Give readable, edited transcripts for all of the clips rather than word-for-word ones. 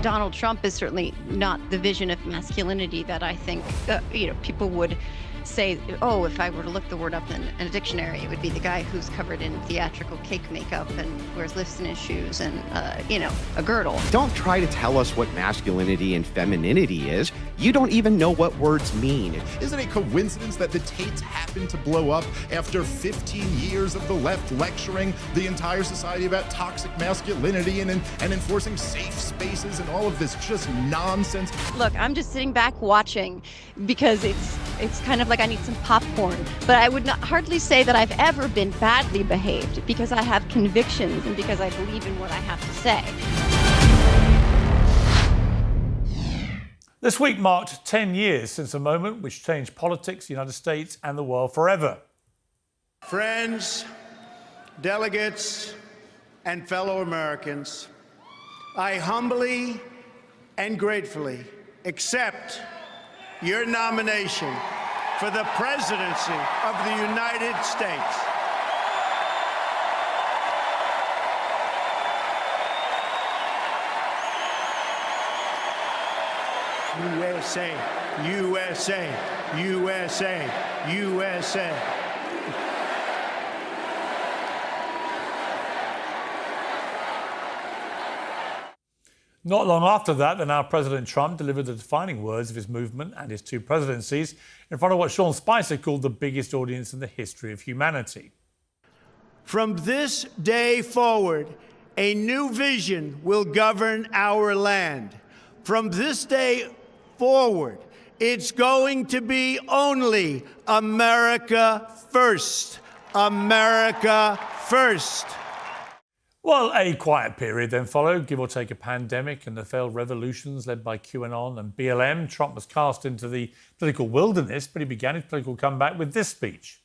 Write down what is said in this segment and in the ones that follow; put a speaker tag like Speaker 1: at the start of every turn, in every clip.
Speaker 1: Donald Trump is certainly not the vision of masculinity that I think, people would say, oh, if I were to look the word up in a dictionary, it would be the guy who's covered in theatrical cake makeup and wears lifts in his shoes and, a girdle.
Speaker 2: Don't try to tell us what masculinity and femininity is. You don't even know what words mean.
Speaker 3: Isn't it a coincidence that the Tates happened to blow up after 15 years of the left lecturing the entire society about toxic masculinity and enforcing safe spaces and all of this just nonsense?
Speaker 1: Look, I'm just sitting back watching because it's kind of like I need some popcorn. But I would hardly say that I've ever been badly behaved because I have convictions and because I believe in what I have to say.
Speaker 4: This week marked 10 years since a moment which changed politics, the United States and the world forever.
Speaker 5: Friends, delegates, and fellow Americans, I humbly and gratefully accept your nomination for the presidency of the United States. USA, USA, USA, USA.
Speaker 4: Not long after that, the now President Trump delivered the defining words of his movement and his two presidencies in front of what Sean Spicer called the biggest audience in the history of humanity.
Speaker 5: From this day forward, a new vision will govern our land. From this day forward, it's going to be only America first. America first.
Speaker 4: Well, a quiet period then followed, give or take a pandemic and the failed revolutions led by QAnon and BLM. Trump was cast into the political wilderness, but he began his political comeback with this speech.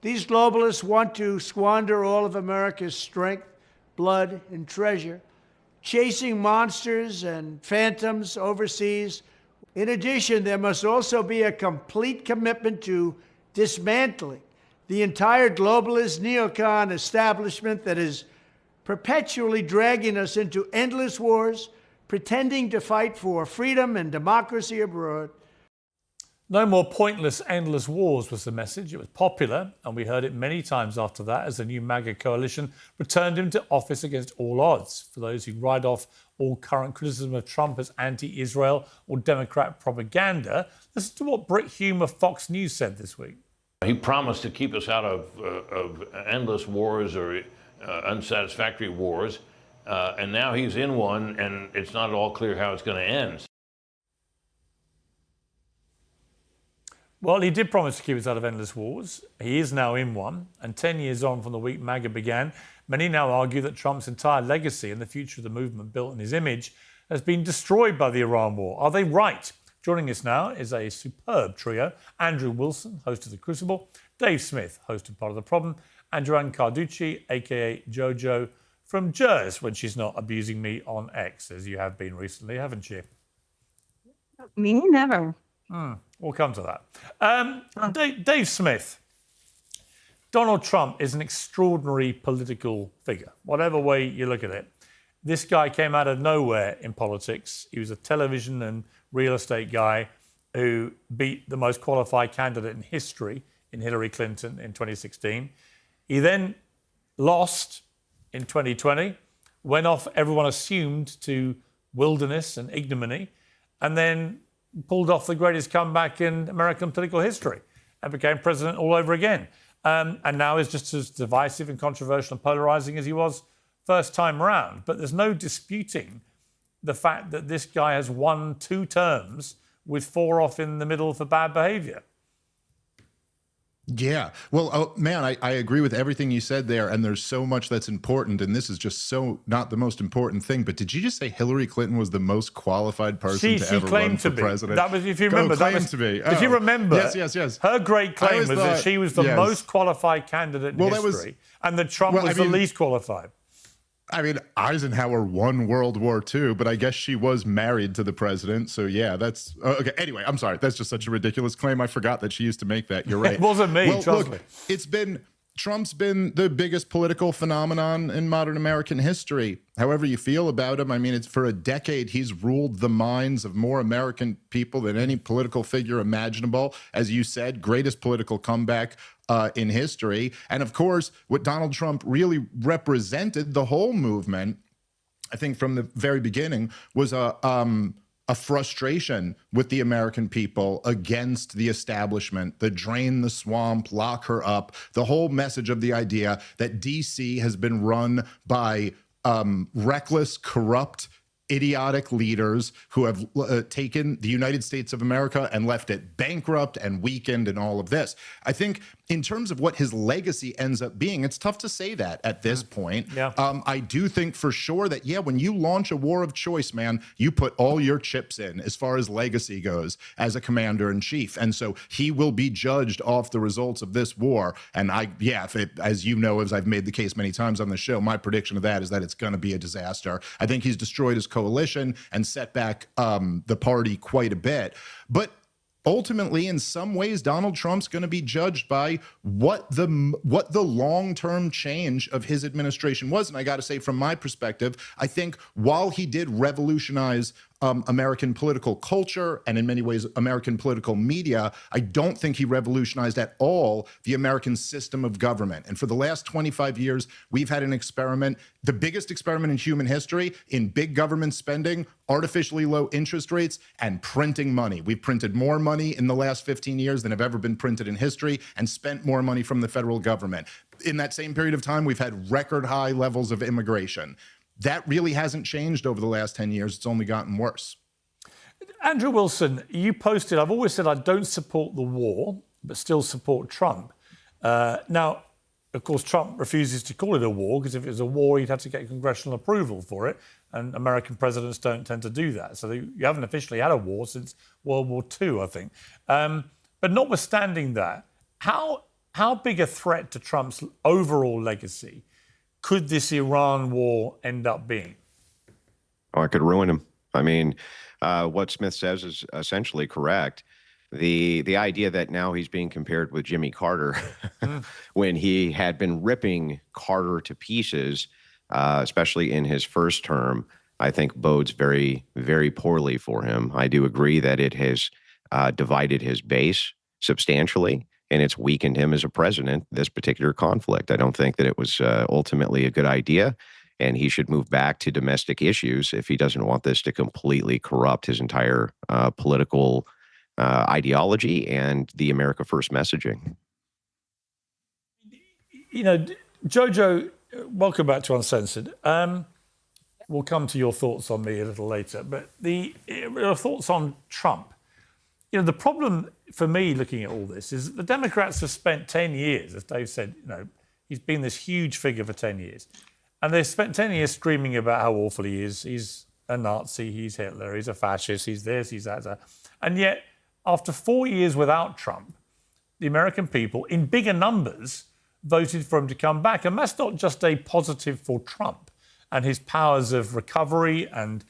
Speaker 5: These globalists want to squander all of America's strength, blood, and treasure, chasing monsters and phantoms overseas. In addition, there must also be a complete commitment to dismantling the entire globalist neocon establishment that is perpetually dragging us into endless wars, pretending to fight for freedom and democracy abroad.
Speaker 4: No more pointless, endless wars was the message. It was popular, and we heard it many times after that as the new MAGA coalition returned him to office against all odds. For those who write off all current criticism of Trump as anti-Israel or Democrat propaganda, listen to what Brit Hume of Fox News said this week.
Speaker 6: He promised to keep us out of endless wars or unsatisfactory wars, and now he's in one, and it's not at all clear how it's going to end.
Speaker 4: Well, he did promise to keep us out of endless wars. He is now in one, and 10 years on from the week MAGA began, many now argue that Trump's entire legacy and the future of the movement built on his image has been destroyed by the Iran war. Are they right? Joining us now is a superb trio. Andrew Wilson, host of The Crucible, Dave Smith, host of Part of the Problem, and Joanne Carducci, a.k.a. JoJo from Jersey, when she's not abusing me on X, as you have been recently, haven't you?
Speaker 7: Me, never.
Speaker 4: We'll come to that. Dave Smith, Donald Trump is an extraordinary political figure, whatever way you look at it. This guy came out of nowhere in politics. He was a television and real estate guy who beat the most qualified candidate in history in Hillary Clinton in 2016. He then lost in 2020, went off, everyone assumed, to wilderness and ignominy, and then pulled off the greatest comeback in American political history and became president all over again. And now is just as divisive and controversial and polarizing as he was first time round. But there's no disputing the fact that this guy has won 2 terms with 4 off in the middle for bad behavior.
Speaker 3: Yeah. Well, man, I agree with everything you said there. And there's so much that's important. And this is just so not the most important thing. But did you just say Hillary Clinton was the most qualified person to ever run for president?
Speaker 4: That was, if you remember, that was,
Speaker 3: to be.
Speaker 4: If you remember,
Speaker 3: yes.
Speaker 4: Her great claim was that she was the most qualified candidate in history, and that Trump was the least qualified.
Speaker 3: I mean, Eisenhower won World War II, but I guess she was married to the president. So, yeah, that's... okay, anyway, I'm sorry. That's just such a ridiculous claim. I forgot that she used to make that. You're right.
Speaker 4: It wasn't me, trust me.
Speaker 3: It's been Trump's been the biggest political phenomenon in modern American history. However you feel about him, I mean, it's for a decade, he's ruled the minds of more American people than any political figure imaginable. As you said, greatest political comeback in history. And of course, what Donald Trump really represented, the whole movement, I think from the very beginning, was a frustration with the American people against the establishment, the drain the swamp, lock her up, the whole message of the idea that DC has been run by reckless, corrupt, idiotic leaders who have taken the United States of America and left it bankrupt and weakened and all of this. I think in terms of what his legacy ends up being, it's tough to say that at this point.
Speaker 4: Yeah.
Speaker 3: I do think for sure that, yeah, when you launch a war of choice, man, you put all your chips in as far as legacy goes as a commander in chief. And so he will be judged off the results of this war. And as you know, as I've made the case many times on the show, my prediction of that is that it's going to be a disaster. I think he's destroyed his coalition and set back the party quite a bit. But ultimately, in some ways, Donald Trump's going to be judged by what the long-term change of his administration was. And I got to say, from my perspective, I think while he did revolutionize American political culture and in many ways American political media, I don't think he revolutionized at all the American system of government. And for the last 25 years, we've had an experiment, the biggest experiment in human history, in big government spending, artificially low interest rates, and printing money. We've printed more money in the last 15 years than have ever been printed in history and spent more money from the federal government. In that same period of time, we've had record high levels of immigration. That really hasn't changed over the last 10 years. It's only gotten worse.
Speaker 4: Andrew Wilson, you posted, I've always said I don't support the war, but still support Trump. Now, of course, Trump refuses to call it a war because if it was a war, he'd have to get congressional approval for it. And American presidents don't tend to do that. So you haven't officially had a war since World War II, I think. But notwithstanding that, how big a threat to Trump's overall legacy could this Iran war end up being?
Speaker 2: Oh, it could ruin him. I mean, what Smith says is essentially correct. The idea that now he's being compared with Jimmy Carter when he had been ripping Carter to pieces, especially in his first term, I think bodes very, very poorly for him. I do agree that it has divided his base substantially, and it's weakened him as a president, this particular conflict. I don't think that it was ultimately a good idea, and he should move back to domestic issues if he doesn't want this to completely corrupt his entire political ideology and the America First messaging.
Speaker 4: You know, Jojo, welcome back to Uncensored. We'll come to your thoughts on me a little later, but your thoughts on Trump. You know, the problem for me looking at all this is that the Democrats have spent 10 years, as Dave said, you know, he's been this huge figure for 10 years. And they've spent 10 years screaming about how awful he is. He's a Nazi, he's Hitler, he's a fascist, he's this, he's that. And yet, after 4 years without Trump, the American people, in bigger numbers, voted for him to come back. And that's not just a positive for Trump and his powers of recovery and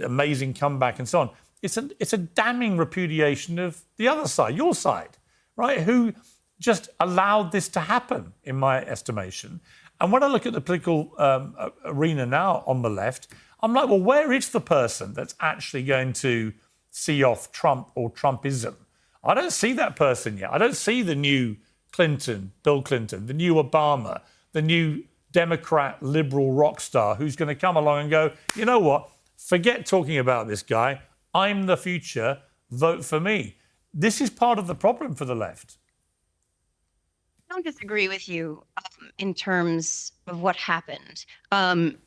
Speaker 4: amazing comeback and so on. It's a damning repudiation of the other side, your side, right? Who just allowed this to happen, in my estimation. And when I look at the political arena now on the left, I'm like, well, where is the person that's actually going to see off Trump or Trumpism? I don't see that person yet. I don't see the new Clinton, Bill Clinton, the new Obama, the new Democrat liberal rock star who's going to come along and go, you know what? Forget talking about this guy. I'm the future. Vote for me. This is part of the problem for the left.
Speaker 1: I don't disagree with you in terms of what happened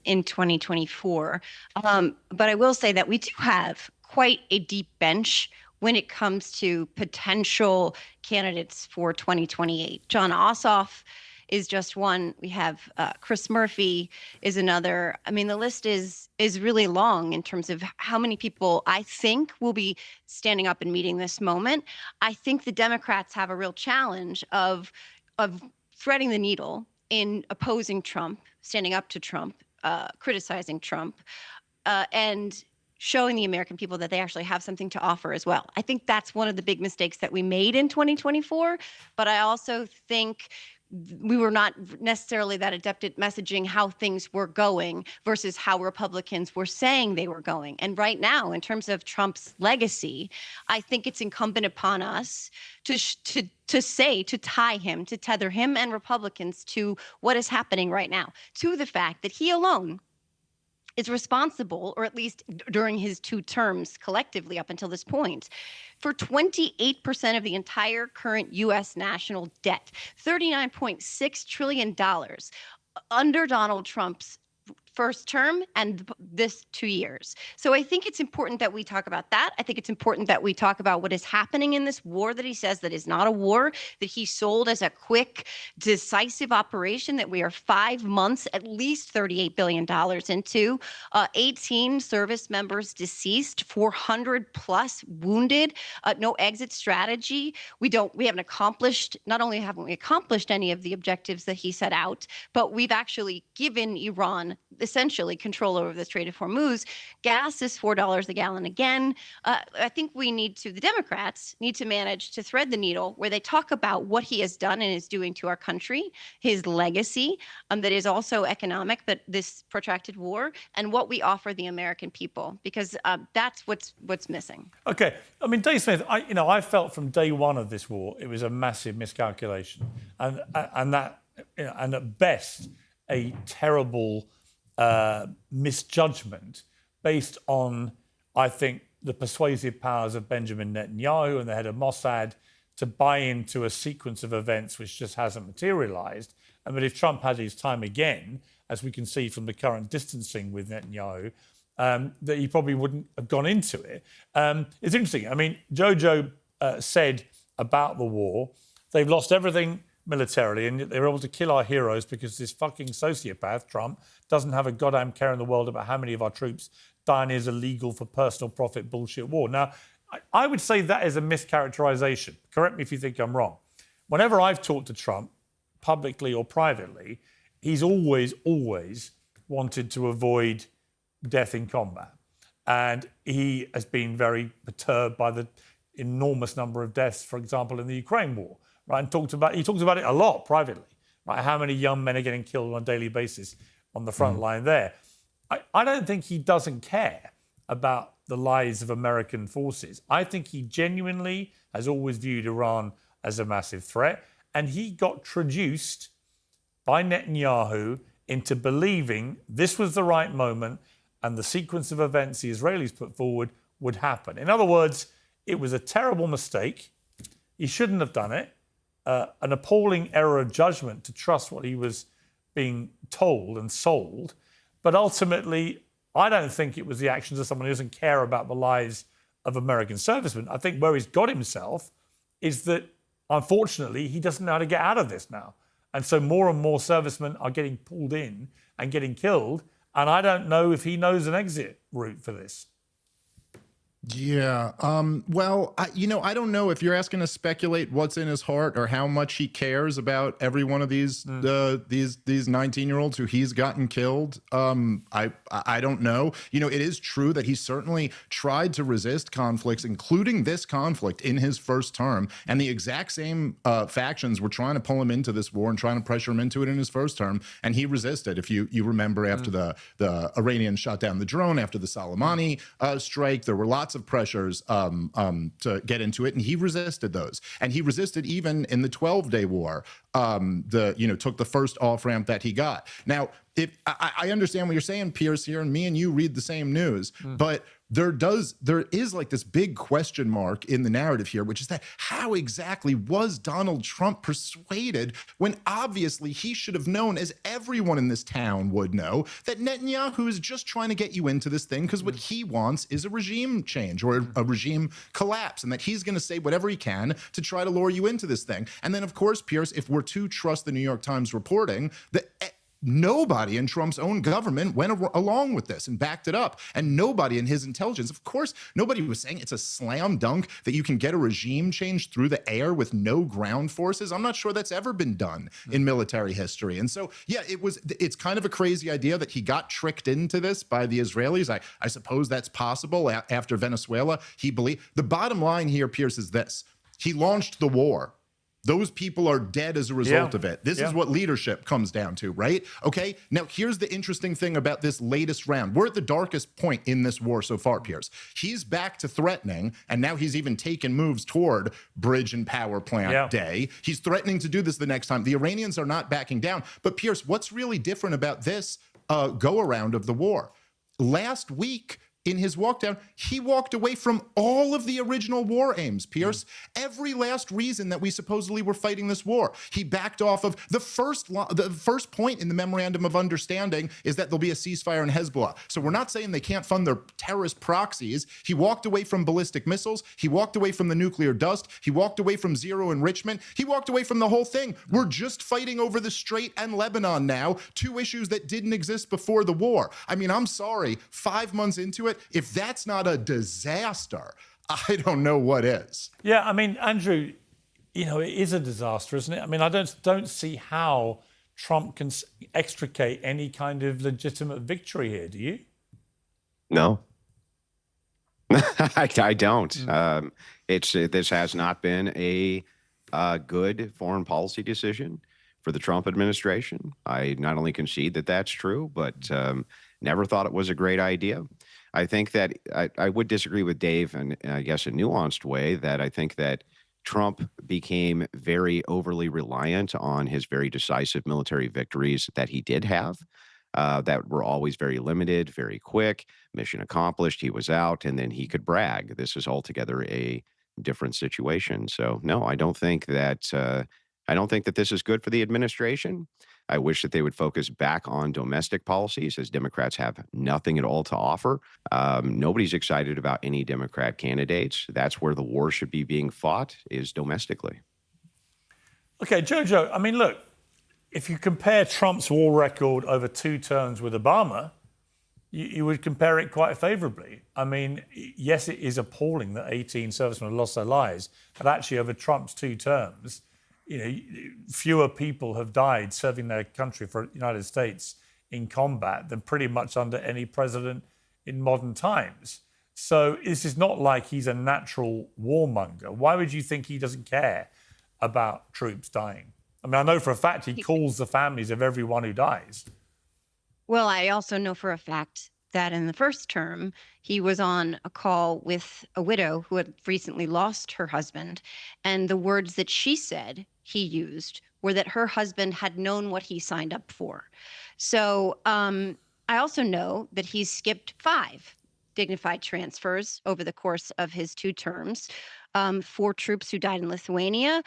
Speaker 1: in 2024. But I will say that we do have quite a deep bench when it comes to potential candidates for 2028. John Ossoff is just one. We have Chris Murphy is another. I mean, the list is really long in terms of how many people I think will be standing up and meeting this moment. I think the Democrats have a real challenge of threading the needle in opposing Trump, standing up to Trump, criticizing Trump, and showing the American people that they actually have something to offer as well. I think that's one of the big mistakes that we made in 2024. But I also think we were not necessarily that adept at messaging how things were going versus how Republicans were saying they were going. And right now, in terms of Trump's legacy, I think it's incumbent upon us to tether him and Republicans to what is happening right now, to the fact that he alone is responsible, or at least during his 2 terms collectively up until this point, for 28% of the entire current U.S. national debt, $39.6 trillion under Donald Trump's first term and this 2 years. So I think it's important that we talk about that. I think it's important that we talk about what is happening in this war that he says that is not a war, that he sold as a quick, decisive operation that we are 5 months, at least $38 billion into, 18 service members deceased, 400 plus wounded, no exit strategy. We haven't accomplished, not only haven't we accomplished any of the objectives that he set out, but we've actually given Iran essentially control over the Strait of Hormuz. Gas is $4 a gallon again. I think the Democrats need to manage to thread the needle where they talk about what he has done and is doing to our country, his legacy, that is also economic, that this protracted war, and what we offer the American people, because that's what's missing.
Speaker 4: Okay, I mean, Dave Smith, I felt from day one of this war it was a massive miscalculation, and at best a terrible misjudgment based on, I think, the persuasive powers of Benjamin Netanyahu and the head of Mossad to buy into a sequence of events which just hasn't materialized. And that if Trump had his time again, as we can see from the current distancing with Netanyahu, that he probably wouldn't have gone into it. It's interesting. I mean, Jojo said about the war, they've lost everything militarily, and they were able to kill our heroes because this fucking sociopath, Trump, doesn't have a goddamn care in the world about how many of our troops die in his illegal for personal profit bullshit war. Now, I would say that is a mischaracterization. Correct me if you think I'm wrong. Whenever I've talked to Trump, publicly or privately, he's always wanted to avoid death in combat. And he has been very perturbed by the enormous number of deaths, for example, in the Ukraine war. Right, and he talks about it a lot privately, right? How many young men are getting killed on a daily basis on the front line there. I don't think he doesn't care about the lives of American forces. I think he genuinely has always viewed Iran as a massive threat, and he got traduced by Netanyahu into believing this was the right moment and the sequence of events the Israelis put forward would happen. In other words, it was a terrible mistake. He shouldn't have done it. An appalling error of judgment to trust what he was being told and sold. But ultimately, I don't think it was the actions of someone who doesn't care about the lives of American servicemen. I think where he's got himself is that, unfortunately, he doesn't know how to get out of this now. And so more and more servicemen are getting pulled in and getting killed. And I don't know if he knows an exit route for this.
Speaker 3: Yeah. Well, I don't know if you're asking to speculate what's in his heart or how much he cares about every one of these 19-year-olds who he's gotten killed. I don't know. It is true that he certainly tried to resist conflicts, including this conflict, in his first term. And the exact same factions were trying to pull him into this war and trying to pressure him into it in his first term. And he resisted. If you remember, after the Iranians shot down the drone, after the Soleimani strike, there were lots of pressures to get into it, and he resisted those. And he resisted even in the 12-day war, took the first off-ramp that he got. Now, I understand what you're saying, Piers, here, and me and you read the same news, but there is like this big question mark in the narrative here, which is that how exactly was Donald Trump persuaded when obviously he should have known, as everyone in this town would know, that Netanyahu is just trying to get you into this thing because what he wants is a regime change or a regime collapse, and that he's going to say whatever he can to try to lure you into this thing. And then, of course, Piers, if we're to trust the New York Times reporting, nobody in Trump's own government went along with this and backed it up. And nobody in his intelligence, of course, nobody was saying it's a slam dunk that you can get a regime change through the air with no ground forces. I'm not sure that's ever been done in military history. And so, yeah, it's kind of a crazy idea that he got tricked into this by the Israelis. I suppose that's possible after Venezuela. The bottom line here, Piers, is this. He launched the war. Those people are dead as a result of it. This is what leadership comes down to, right? Okay, now here's the interesting thing about this latest round. We're at the darkest point in this war so far, Piers. He's back to threatening, and now he's even taken moves toward bridge and power plant day. He's threatening to do this the next time. The Iranians are not backing down. But Piers, what's really different about this go-around of the war? Last week, in his walk down, he walked away from all of the original war aims, Piers. Every last reason that we supposedly were fighting this war. He backed off of the first point in the Memorandum of Understanding is that there'll be a ceasefire in Hezbollah. So we're not saying they can't fund their terrorist proxies. He walked away from ballistic missiles. He walked away from the nuclear dust. He walked away from zero enrichment. He walked away from the whole thing. We're just fighting over the Strait and Lebanon now, two issues that didn't exist before the war. I mean, I'm sorry, 5 months into it, if that's not a disaster, I don't know what is.
Speaker 4: Yeah, I mean, Andrew, you know, it is a disaster, isn't it? I mean, I don't see how Trump can extricate any kind of legitimate victory here, do you?
Speaker 2: No. I don't. This has not been a good foreign policy decision for the Trump administration. I not only concede that that's true, but never thought it was a great idea. I think that I would disagree with Dave, and I guess a nuanced way, that I think that Trump became very overly reliant on his very decisive military victories that he did have, that were always very limited, very quick, mission accomplished, he was out, and then he could brag. This is altogether a different situation. So no, I don't think that this is good for the administration. I wish that they would focus back on domestic policies, as Democrats have nothing at all to offer. Nobody's excited about any Democrat candidates. That's where the war should be being fought, is domestically.
Speaker 4: Okay, Jojo, I mean, look, if you compare Trump's war record over 2 terms with Obama, you would compare it quite favorably. I mean, yes, it is appalling that 18 servicemen lost their lives, but actually over Trump's 2 terms, you know, fewer people have died serving their country for the United States in combat than pretty much under any president in modern times. So this is not like he's a natural warmonger. Why would you think he doesn't care about troops dying? I mean, I know for a fact he calls the families of everyone who dies.
Speaker 1: Well, I also know for a fact that in the first term, he was on a call with a widow who had recently lost her husband. And the words that she said he used were that her husband had known what he signed up for. So I also know that he's skipped 5 dignified transfers over the course of his 2 terms. 4 troops who died in Lithuania.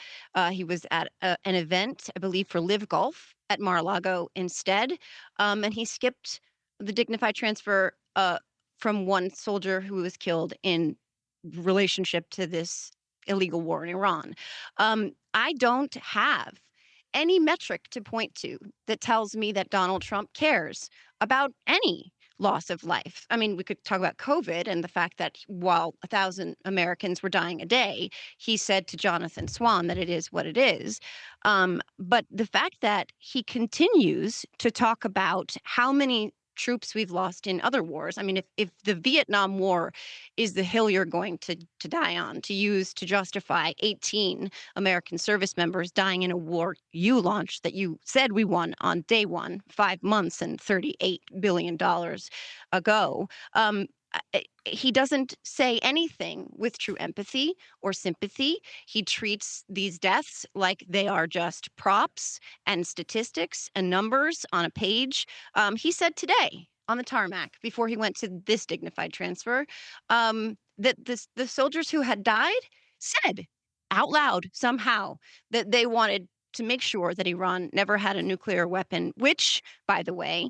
Speaker 1: He was at an event, I believe, for Live Golf at Mar-a-Lago instead. And he skipped the dignified transfer from 1 soldier who was killed in relationship to this illegal war in Iran. I don't have any metric to point to that tells me that Donald Trump cares about any loss of life. I mean, we could talk about COVID and the fact that while 1,000 Americans were dying a day, he said to Jonathan Swan that it is what it is. But the fact that he continues to talk about how many troops we've lost in other wars. I mean, if the Vietnam War is the hill you're going to die on, to use to justify 18 American service members dying in a war you launched that you said we won on day 1, 5 months and $38 billion ago, he doesn't say anything with true empathy or sympathy. He treats these deaths like they are just props and statistics and numbers on a page. He said today on the tarmac, before he went to this dignified transfer, that the soldiers who had died said out loud somehow that they wanted to make sure that Iran never had a nuclear weapon, which, by the way,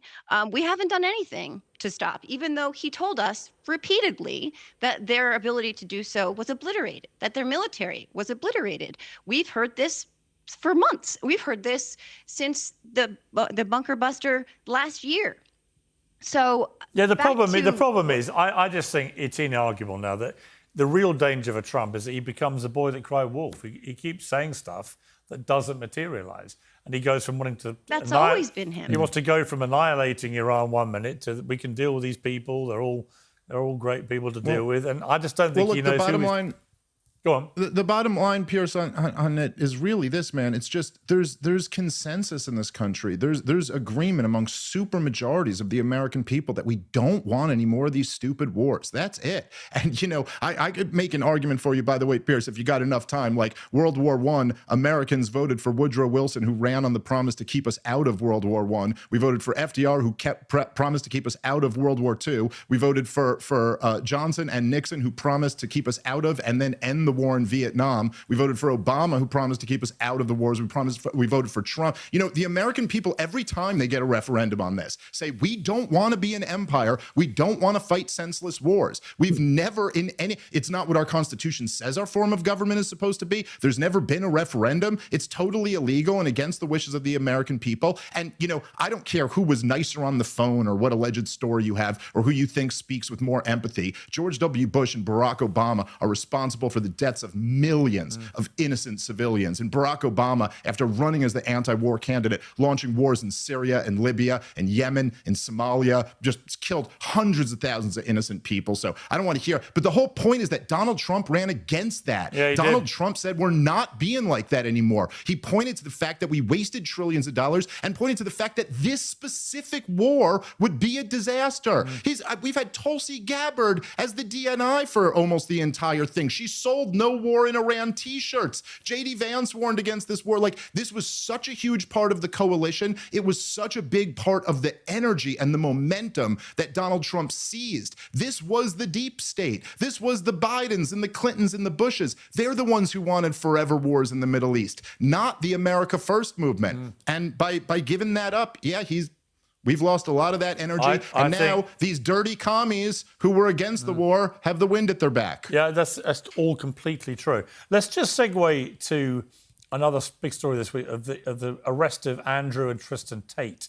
Speaker 1: we haven't done anything to stop, even though he told us repeatedly that their ability to do so was obliterated, that their military was obliterated. We've heard this for months. We've heard this since the bunker buster last year. So
Speaker 4: yeah, the problem is, I just think it's inarguable now that the real danger for Trump is that he becomes a boy that cried wolf. He keeps saying stuff that doesn't materialize. And he goes from wanting to...
Speaker 1: That's always been him.
Speaker 4: He wants to go from annihilating Iran 1 minute to we can deal with these people. They're all great people to deal with. And I just don't think he knows
Speaker 3: the bottom line...
Speaker 4: Go on.
Speaker 3: The bottom line, Piers, on it is really this, man. It's just there's consensus in this country. There's agreement among super majorities of the American people that we don't want any more of these stupid wars. That's it. And you know, I could make an argument for you, by the way, Piers, if you got enough time. Like World War I, Americans voted for Woodrow Wilson, who ran on the promise to keep us out of World War I. We voted for FDR, who promised to keep us out of World War II. We voted for Johnson and Nixon, who promised to keep us out of and then end the war in Vietnam. We voted for Obama, who promised to keep us out of the wars. We voted for Trump. You know, the American people, every time they get a referendum on this, say, we don't want to be an empire. We don't want to fight senseless wars. We've never in any, it's not what our Constitution says our form of government is supposed to be. There's never been a referendum. It's totally illegal and against the wishes of the American people. And, you know, I don't care who was nicer on the phone or what alleged story you have or who you think speaks with more empathy. George W. Bush and Barack Obama are responsible for the deaths of millions of innocent civilians. And Barack Obama, after running as the anti-war candidate, launching wars in Syria and Libya and Yemen and Somalia, just killed hundreds of thousands of innocent people. So I don't want to hear. But the whole point is that Donald Trump ran against that.
Speaker 4: Yeah,
Speaker 3: Donald Trump said we're not being like that anymore. He pointed to the fact that we wasted trillions of dollars and pointed to the fact that this specific war would be a disaster. We've had Tulsi Gabbard as the DNI for almost the entire thing. She sold "No War in Iran" t-shirts. J.D. Vance warned against this war. Like, this was such a huge part of the coalition. It was such a big part of the energy and the momentum that Donald Trump seized. This was the deep state. This was the Bidens and the Clintons and the Bushes. They're the ones who wanted forever wars in the Middle East, not the America First movement. And by giving that up, yeah, we've lost a lot of that energy. And now these dirty commies who were against the war have the wind at their back.
Speaker 4: Yeah, that's all completely true. Let's just segue to another big story this week of the arrest of Andrew and Tristan Tate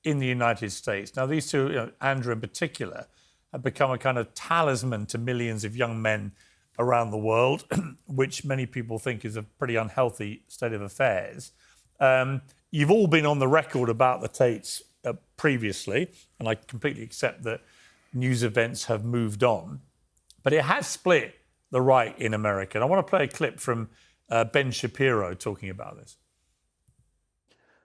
Speaker 4: in the United States. Now, these two, you know, Andrew in particular, have become a kind of talisman to millions of young men around the world, which many people think is a pretty unhealthy state of affairs. You've all been on the record about the Tates previously, and I completely accept that news events have moved on, but it has split the right in America. And I want to play a clip from Ben Shapiro talking about this.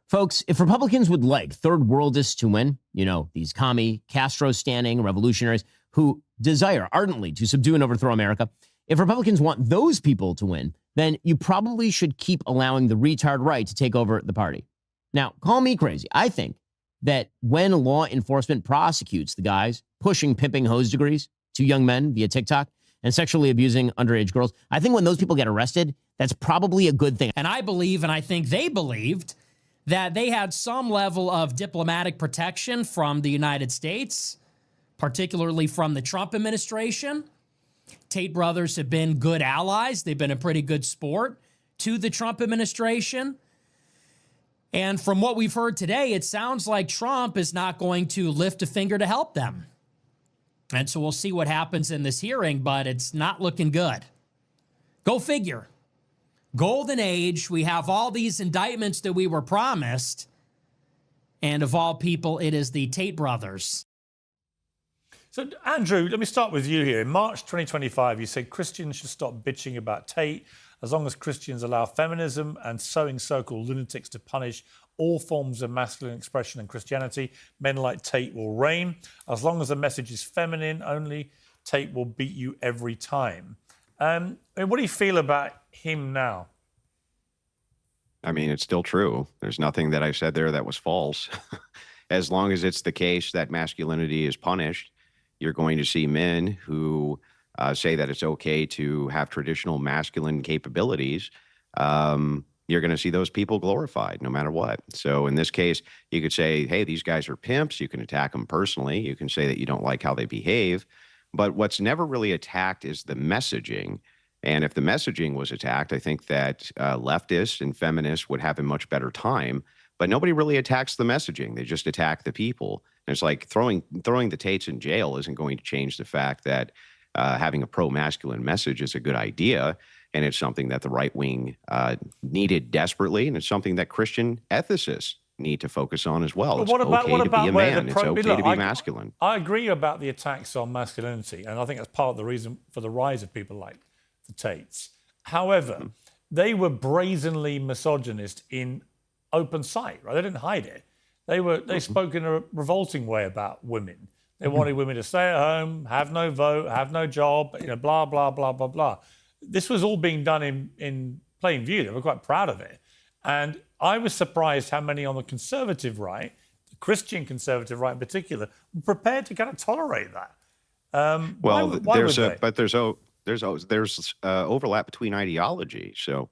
Speaker 8: Folks, if Republicans would like third worldists to win, you know, these commie, Castro-standing revolutionaries who desire ardently to subdue and overthrow America, if Republicans want those people to win, then you probably should keep allowing the retard right to take over the party. Now, call me crazy. I think that when law enforcement prosecutes the guys pushing pimping hose degrees to young men via TikTok and sexually abusing underage girls, I think when those people get arrested, that's probably a good thing.
Speaker 9: And I believe, and I think they believed, that they had some level of diplomatic protection from the United States, particularly from the Trump administration. Tate brothers have been good allies. They've been a pretty good sport to the Trump administration. And from what we've heard today, it sounds like Trump is not going to lift a finger to help them. And so we'll see what happens in this hearing, but it's not looking good. Go figure. Golden age, we have all these indictments that we were promised. And of all people, it is the Tate brothers.
Speaker 4: So, Andrew, let me start with you here. In March 2025, you said Christians should stop bitching about Tate as long as Christians allow feminism and sewing circle lunatics to punish all forms of masculine expression in Christianity. Men like Tate will reign. As long as the message is feminine only, Tate will beat you every time. What do you feel about him now?
Speaker 2: I mean, it's still true. There's nothing that I said there that was false. As long as it's the case that masculinity is punished, you're going to see men who say that it's okay to have traditional masculine capabilities. You're going to see those people glorified no matter what. So in this case, you could say, hey, these guys are pimps. You can attack them personally. You can say that you don't like how they behave. But what's never really attacked is the messaging. And if the messaging was attacked, I think that leftists and feminists would have a much better time. But nobody really attacks the messaging. They just attack the people. And it's like throwing the Tates in jail isn't going to change the fact that having a pro-masculine message is a good idea. And it's something that the right wing needed desperately. And it's something that Christian ethicists need to focus on as well. It's okay to be a man. It's okay to be masculine.
Speaker 4: I agree about the attacks on masculinity. And I think that's part of the reason for the rise of people like the Tates. However, they were brazenly misogynist in open sight, right? They didn't hide it. They spoke in a revolting way about women. They wanted women to stay at home, have no vote, have no job, blah, blah, blah, blah, blah. This was all being done in plain view. They were quite proud of it. And I was surprised how many on the conservative right, the Christian conservative right in particular, were prepared to kind of tolerate that.
Speaker 2: There's overlap between ideology. So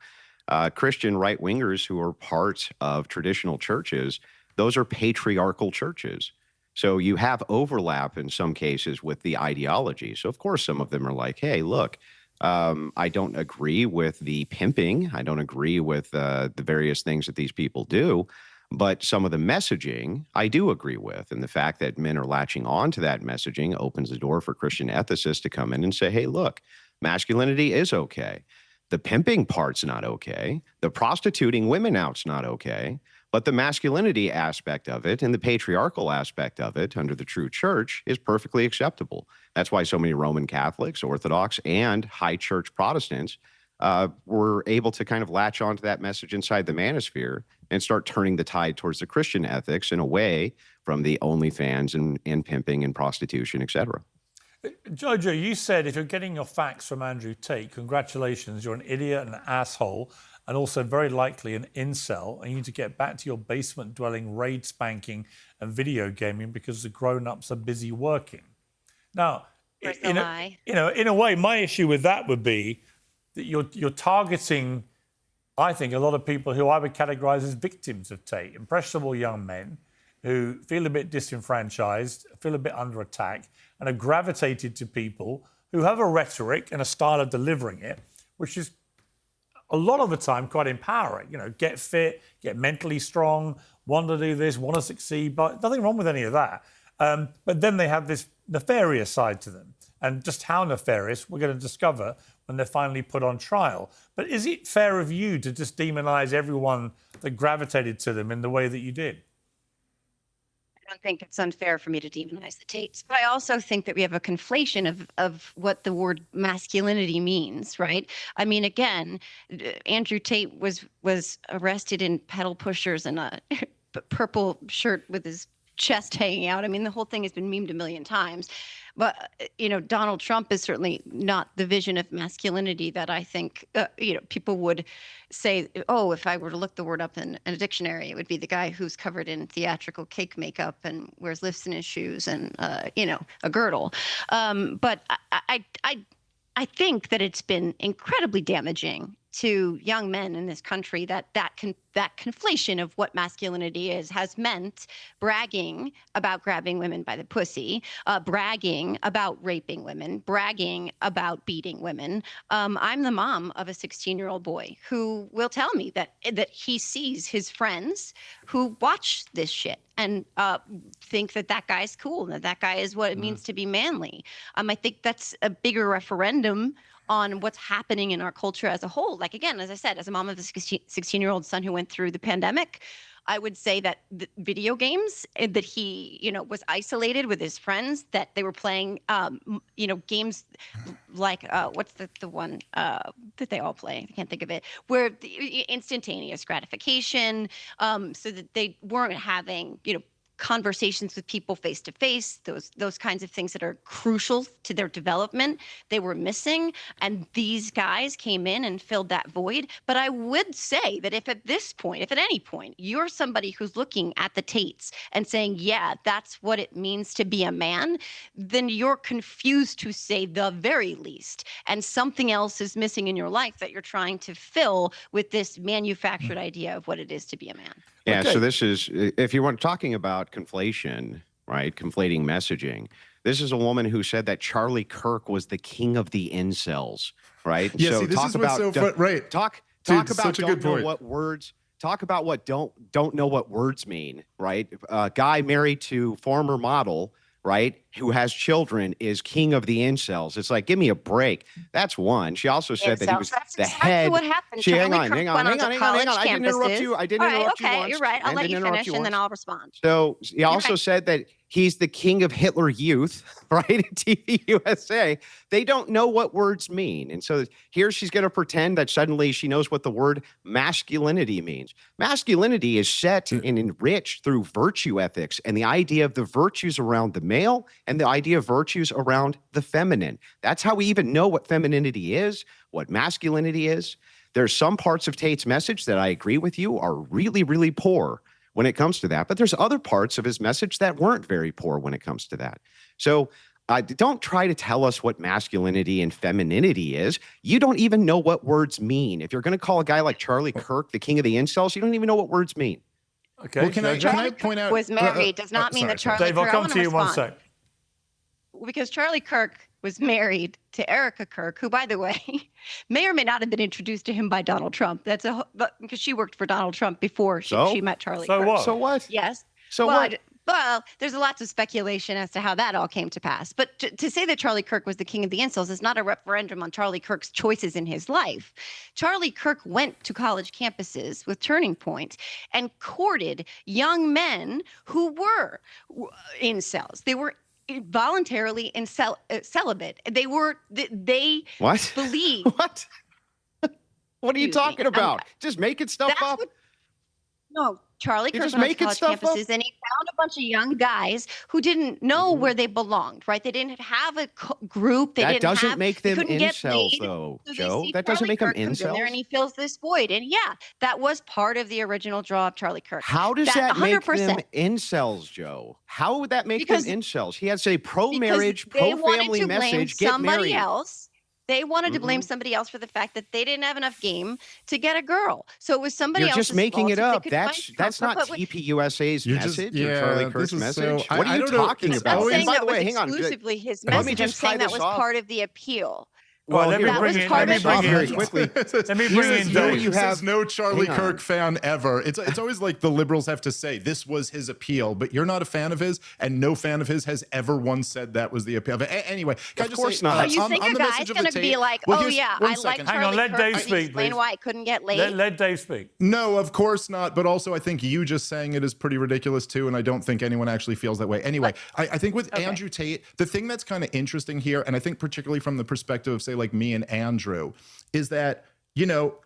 Speaker 2: Christian right wingers who are part of traditional churches, those are patriarchal churches. So you have overlap in some cases with the ideology. So of course, some of them are like, hey, look, I don't agree with the pimping. I don't agree with the various things that these people do. But some of the messaging I do agree with. And the fact that men are latching on to that messaging opens the door for Christian ethicists to come in and say, hey, look, masculinity is okay. The pimping part's not okay. The prostituting women out's not okay. But the masculinity aspect of it and the patriarchal aspect of it under the true church is perfectly acceptable. That's why so many Roman Catholics, Orthodox, and high church Protestants were able to kind of latch onto that message inside the manosphere and start turning the tide towards the Christian ethics and away from the OnlyFans and pimping and prostitution, et cetera.
Speaker 4: Jojo, you said if you're getting your facts from Andrew Tate, congratulations, you're an idiot, an asshole, and also very likely an incel, and you need to get back to your basement dwelling, raid spanking, and video gaming because the grown-ups are busy working. Now, in a way, my issue with that would be that you're targeting, I think, a lot of people who I would categorize as victims of Tate, impressionable young men who feel a bit disenfranchised, feel a bit under attack, and are gravitated to people who have a rhetoric and a style of delivering it, which is a lot of the time quite empowering. Get fit, get mentally strong, want to do this, want to succeed, but nothing wrong with any of that. But then they have this nefarious side to them. And just how nefarious we're going to discover when they're finally put on trial. But is it fair of you to just demonize everyone that gravitated to them in the way that you did?
Speaker 1: I don't think it's unfair for me to demonize the Tates, but I also think that we have a conflation of what the word masculinity means, right? I mean, again, Andrew Tate was arrested in pedal pushers and a purple shirt with his chest hanging out. I mean, the whole thing has been memed a million times. But, Donald Trump is certainly not the vision of masculinity that I think, people would say, oh, if I were to look the word up in a dictionary, it would be the guy who's covered in theatrical cake makeup and wears lifts in his shoes and, a girdle. But I think that it's been incredibly damaging to young men in this country that conflation of what masculinity is has meant bragging about grabbing women by the pussy, bragging about raping women, bragging about beating women. I'm the mom of a 16-year-old boy who will tell me that he sees his friends who watch this shit and think that guy's cool and that guy is what it means to be manly. I think that's a bigger referendum on what's happening in our culture as a whole. Like, again, as I said, as a mom of a 16-year-old son who went through the pandemic, I would say that the video games, that he, was isolated with his friends, that they were playing, games like, what's the one that they all play? I can't think of it, where the instantaneous gratification, so that they weren't having, conversations with people face to face, those kinds of things that are crucial to their development, they were missing. And these guys came in and filled that void. But I would say that if at any point, you're somebody who's looking at the Tates and saying, yeah, that's what it means to be a man, then you're confused to say the very least. And something else is missing in your life that you're trying to fill with this manufactured idea of what it is to be a man.
Speaker 2: Yeah,
Speaker 4: Okay.
Speaker 2: so this is, if you want talking about conflation, right, conflating messaging, this is a woman who said that Charlie Kirk was the king of the incels, right?
Speaker 3: Yeah,
Speaker 2: so
Speaker 3: see, this
Speaker 2: talk
Speaker 3: is what's
Speaker 2: about,
Speaker 3: so fun, right?
Speaker 2: Talk
Speaker 3: Dude,
Speaker 2: about
Speaker 3: such a
Speaker 2: don't
Speaker 3: good
Speaker 2: know
Speaker 3: point.
Speaker 2: what words, talk about what don't know what words mean, right? A guy married to former model, right? who has children is king of the incels. It's like, give me a break. That's one. She also said that he was
Speaker 1: That's
Speaker 2: the
Speaker 1: exactly
Speaker 2: head.
Speaker 1: what happened.
Speaker 2: Hang
Speaker 1: Charlie
Speaker 2: on,
Speaker 1: Kirk
Speaker 2: hang on,
Speaker 1: went
Speaker 2: hang on,
Speaker 1: onto
Speaker 2: hang on, hang on.
Speaker 1: college
Speaker 2: I didn't interrupt
Speaker 1: campuses.
Speaker 2: you. I didn't
Speaker 1: All right,
Speaker 2: interrupt you
Speaker 1: okay,
Speaker 2: once.
Speaker 1: you're right. I'll
Speaker 2: I
Speaker 1: let
Speaker 2: didn't
Speaker 1: you
Speaker 2: interrupt
Speaker 1: finish, and then
Speaker 2: once.
Speaker 1: I'll respond.
Speaker 2: So he also said that he's the king of Hitler Youth, right? At TV USA. They don't know what words mean. And so here she's going to pretend that suddenly she knows what the word masculinity means. Masculinity is set and enriched through virtue ethics and the idea of the virtues around the male and the idea of virtues around the feminine. That's how we even know what femininity is, what masculinity is. There's some parts of Tate's message that I agree with you are really, really poor when it comes to that. But there's other parts of his message that weren't very poor when it comes to that. So don't try to tell us what masculinity and femininity is. You don't even know what words mean. If you're going to call a guy like Charlie Kirk the king of the incels, you don't even know what words mean.
Speaker 4: Okay.
Speaker 3: Well, can I point out?
Speaker 1: Was married does not mean that Charlie
Speaker 4: Dave,
Speaker 1: Kirk.
Speaker 4: I'll come to you in 1 sec.
Speaker 1: Because Charlie Kirk was married to Erica Kirk, who, by the way, may or may not have been introduced to him by Donald Trump. Because she worked for Donald Trump before she met Charlie Kirk.
Speaker 4: What?
Speaker 2: So what?
Speaker 1: Yes.
Speaker 2: So
Speaker 1: well,
Speaker 2: what?
Speaker 1: Well, there's lots of speculation as to how that all came to pass. But to say that Charlie Kirk was the king of the incels is not a referendum on Charlie Kirk's choices in his life. Charlie Kirk went to college campuses with Turning Point and courted young men who were incels. They were voluntarily celibate. They
Speaker 2: What?
Speaker 1: believe.
Speaker 2: What? What are you talking about? Just making stuff up?
Speaker 1: No, Charlie
Speaker 2: You're
Speaker 1: Kirk
Speaker 2: just
Speaker 1: went on
Speaker 2: making
Speaker 1: college
Speaker 2: stuff up?
Speaker 1: campuses and he found a bunch of young guys who didn't know where they belonged, right? They didn't have a group.
Speaker 2: That doesn't make them incels, though,
Speaker 1: So
Speaker 2: Joe.
Speaker 1: see
Speaker 2: That doesn't
Speaker 1: Charlie
Speaker 2: make them
Speaker 1: Kirk comes in there and
Speaker 2: incels.
Speaker 1: he fills this void. And yeah, that was part of the original draw of Charlie Kirk.
Speaker 2: How does that make
Speaker 1: 100%.
Speaker 2: them incels, Joe? How would that make
Speaker 1: Because-
Speaker 2: them incels? He has a
Speaker 1: Because
Speaker 2: pro-marriage,
Speaker 1: they wanted
Speaker 2: pro-family
Speaker 1: to blame
Speaker 2: message. Get
Speaker 1: somebody
Speaker 2: married.
Speaker 1: else. They wanted to blame somebody else for the fact that they didn't have enough game to get a girl. So it was somebody
Speaker 2: You're
Speaker 1: else's
Speaker 2: just making
Speaker 1: fault
Speaker 2: it
Speaker 1: so they
Speaker 2: up.
Speaker 1: could
Speaker 2: That's
Speaker 1: find comfort,
Speaker 2: not
Speaker 1: but
Speaker 2: TPUSA's
Speaker 3: You're just-
Speaker 2: message or
Speaker 3: yeah,
Speaker 2: Charlie
Speaker 3: this
Speaker 2: Kirk's
Speaker 3: is
Speaker 2: message.
Speaker 3: so-
Speaker 2: What are
Speaker 3: I
Speaker 2: you
Speaker 3: don't know.
Speaker 2: talking
Speaker 3: It's
Speaker 2: about?
Speaker 1: I'm
Speaker 3: always-
Speaker 1: saying
Speaker 2: And by
Speaker 1: that
Speaker 2: the
Speaker 1: was
Speaker 2: way, hang on.
Speaker 1: exclusively his
Speaker 2: Let me
Speaker 1: message. I'm
Speaker 2: just tie
Speaker 1: saying that
Speaker 2: this
Speaker 1: was
Speaker 2: off.
Speaker 1: part of the appeal.
Speaker 4: Well, let me
Speaker 1: that
Speaker 4: bring
Speaker 1: was
Speaker 4: in.
Speaker 1: part
Speaker 4: Let me
Speaker 1: of
Speaker 4: bring
Speaker 1: it.
Speaker 2: very
Speaker 4: in.
Speaker 2: quickly.
Speaker 4: Let me bring in
Speaker 3: No,
Speaker 4: Dave.
Speaker 2: you have-
Speaker 3: says no Charlie
Speaker 2: hang on.
Speaker 3: Kirk fan ever. It's always like the liberals have to say this was his appeal, but you're not a fan of his, and no fan of his has ever once said that was the appeal. But anyway, can I
Speaker 2: Of
Speaker 3: just
Speaker 2: course
Speaker 3: say,
Speaker 2: not.
Speaker 1: So you
Speaker 3: on
Speaker 1: think
Speaker 3: the
Speaker 1: a guy's
Speaker 3: message of
Speaker 1: going
Speaker 3: the
Speaker 1: to be
Speaker 3: tape-
Speaker 1: like,
Speaker 3: well,
Speaker 1: oh
Speaker 3: here's-
Speaker 1: yeah,
Speaker 3: one
Speaker 1: I like
Speaker 3: second.
Speaker 1: Charlie
Speaker 4: Hang on, let
Speaker 1: Kirk.
Speaker 4: Dave
Speaker 1: Can you
Speaker 4: speak,
Speaker 1: explain
Speaker 4: please.
Speaker 1: why I couldn't get laid?
Speaker 4: Let Dave speak.
Speaker 3: No, of course not. But also, I think you just saying it is pretty ridiculous too, and I don't think anyone actually feels that way. Anyway, I think with Andrew Tate, the thing that's kind of interesting here, and I think particularly from the perspective of, say, like me and Andrew, is that, you know,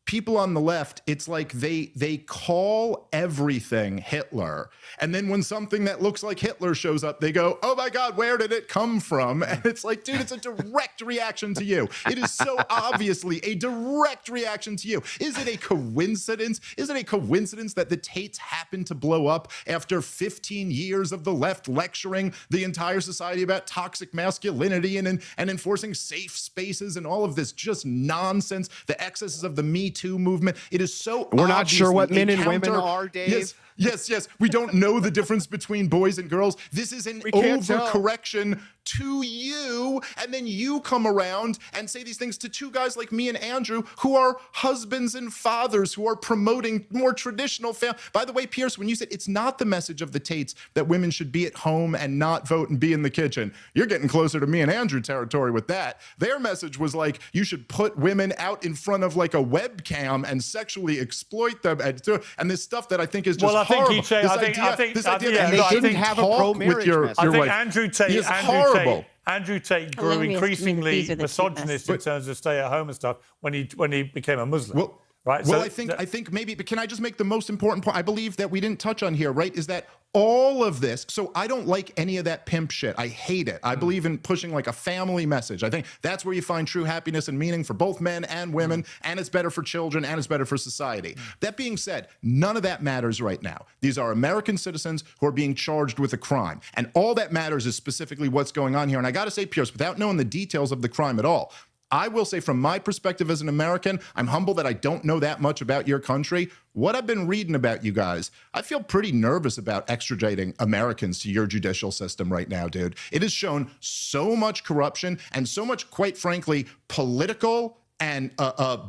Speaker 3: people on the left, it's like they call everything Hitler. And then when something that looks like Hitler shows up, they go, oh my God, where did it come from? And it's like, dude, it's a direct reaction to you. It is so obviously a direct reaction to you. Is it a coincidence? Is it a coincidence that the Tates happened to blow up after 15 years of the left lecturing the entire society about toxic masculinity and enforcing safe spaces and all of this just nonsense, the excesses of the Me Too movement? It is so
Speaker 2: We're not sure what
Speaker 3: obviously
Speaker 2: men
Speaker 3: a
Speaker 2: and women
Speaker 3: counter-
Speaker 2: are, Dave.
Speaker 3: Yes. We don't know the difference between boys and girls. This is an
Speaker 2: We can't tell.
Speaker 3: overcorrection to you, and then you come around and say these things to two guys like me and Andrew, who are husbands and fathers, who are promoting more traditional family. By the way, Piers, when you said it's not the message of the Tates that women should be at home and not vote and be in the kitchen, you're getting closer to me and Andrew territory with that. Their message was like, you should put women out in front of like a webcam and sexually exploit them and this stuff that I think is just
Speaker 4: Well, I think
Speaker 3: horrible.
Speaker 4: he'd say-
Speaker 3: This
Speaker 4: I think-
Speaker 3: idea
Speaker 4: yeah,
Speaker 3: that
Speaker 4: no,
Speaker 3: you
Speaker 4: I
Speaker 3: shouldn't
Speaker 4: think-
Speaker 2: have a
Speaker 3: talk
Speaker 2: pro-marriage
Speaker 3: with your
Speaker 2: message.
Speaker 4: I think
Speaker 3: wife.
Speaker 4: Andrew Tate,
Speaker 3: He is horrible.
Speaker 4: Andrew Tate grew
Speaker 1: Hilarious to me that
Speaker 4: increasingly
Speaker 1: these are the two
Speaker 4: misogynist in terms of stay at home and stuff when he became a Muslim.
Speaker 3: Well,
Speaker 4: right?
Speaker 3: Well,
Speaker 4: So
Speaker 3: I think maybe, but can I just make the most important point? I believe that we didn't touch on here, right? Is that all of this? So I don't like any of that pimp shit. I hate it. I believe in pushing like a family message. I think that's where you find true happiness and meaning for both men and women, and it's better for children and it's better for society. That being said, none of that matters right now. These are American citizens who are being charged with a crime, and all that matters is specifically what's going on here. And I got to say, Piers, without knowing the details of the crime at all, I will say from my perspective as an American, I'm humble that I don't know that much about your country. What I've been reading about you guys, I feel pretty nervous about extraditing Americans to your judicial system right now, dude. It has shown so much corruption and so much, quite frankly, political and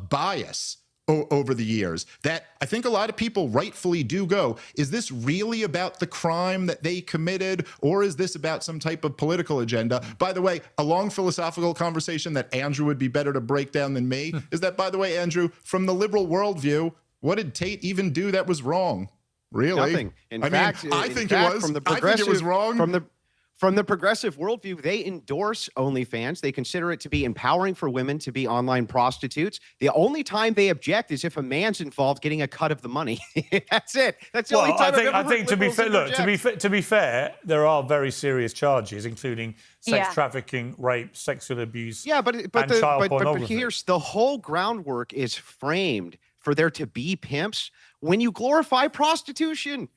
Speaker 3: bias over the years that I think a lot of people rightfully do go, is this really about the crime that they committed, or is this about some type of political agenda? By the way, a long philosophical conversation that Andrew would be better to break down than me is that, by the way, Andrew, from the liberal worldview, what did Tate even do that was wrong? Really?
Speaker 2: Nothing.
Speaker 3: I think it was wrong.
Speaker 2: From the progressive worldview, they endorse OnlyFans. They consider it to be empowering for women to be online prostitutes. The only time they object is if a man's involved getting a cut of the money. That's it. That's the only time
Speaker 4: I think to be fair, look, to be fair, there are very serious charges, including sex trafficking, rape, sexual abuse, child pornography.
Speaker 2: But here's the whole groundwork is framed for there to be pimps when you glorify prostitution,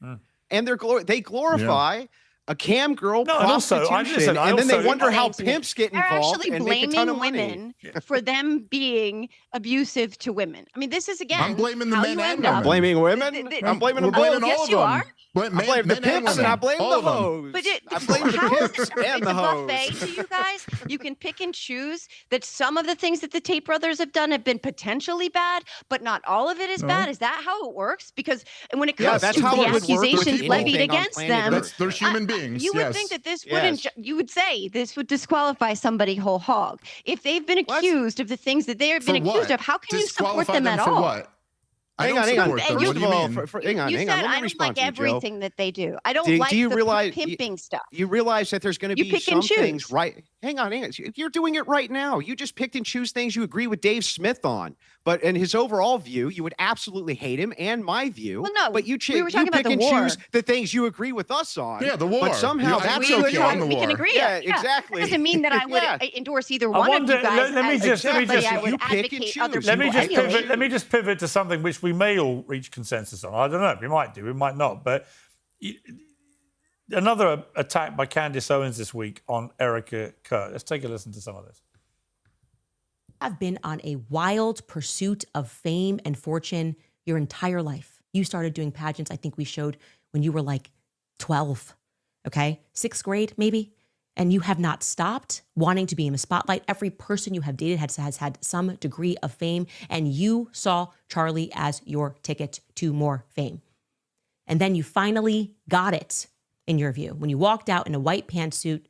Speaker 2: and they glorify a cam girl prostitution, and then they wonder how pimps get involved and make a ton of money.
Speaker 1: Women for them being abusive to women. I mean, this is again.
Speaker 3: I'm blaming the men and women.
Speaker 2: I'm blaming women. I'm blaming them both.
Speaker 1: Yes, you are.
Speaker 2: I blame the pimps and I blame the hoes.
Speaker 1: But
Speaker 2: I blame the pimps and the hoes.
Speaker 1: It's a buffet to you guys. You can pick and choose that some of the things that the Tate brothers have done have been potentially bad, but not all of it is bad. Is that how it works? Because when it comes to the accusations levied against them,
Speaker 3: they're human beings.
Speaker 1: You would think that this wouldn't. You would say this would disqualify somebody whole hog if they've been accused of the things that they have been accused of. How can you support them at all?
Speaker 3: What? Hang on.
Speaker 2: Hang on.
Speaker 1: You
Speaker 2: said
Speaker 1: I don't like everything that they do. I don't like the pimping stuff.
Speaker 2: You realize that there's going to be some things, right? Hang on. You're doing it right now. You just picked and choose things you agree with Dave Smith on. But in his overall view, you would absolutely hate him, and my view.
Speaker 1: Well, no,
Speaker 2: but you pick and
Speaker 1: war.
Speaker 2: choose the things you agree with us on.
Speaker 3: Yeah, the war.
Speaker 2: But somehow that's okay.
Speaker 1: We can agree.
Speaker 2: Yeah, exactly.
Speaker 1: That doesn't mean that I would endorse either one of you guys.
Speaker 4: Let me just pivot to something which we may all reach consensus on. I don't know. We might do. We might not. But another attack by Candace Owens this week on Erica Kirk. Let's take a listen to some of this.
Speaker 10: Have been on a wild pursuit of fame and fortune your entire life. You started doing pageants, I think we showed when you were like 12, okay? 6th grade, maybe? And you have not stopped wanting to be in the spotlight. Every person you have dated has had some degree of fame, and you saw Charlie as your ticket to more fame. And then you finally got it, in your view, when you walked out in a white pantsuit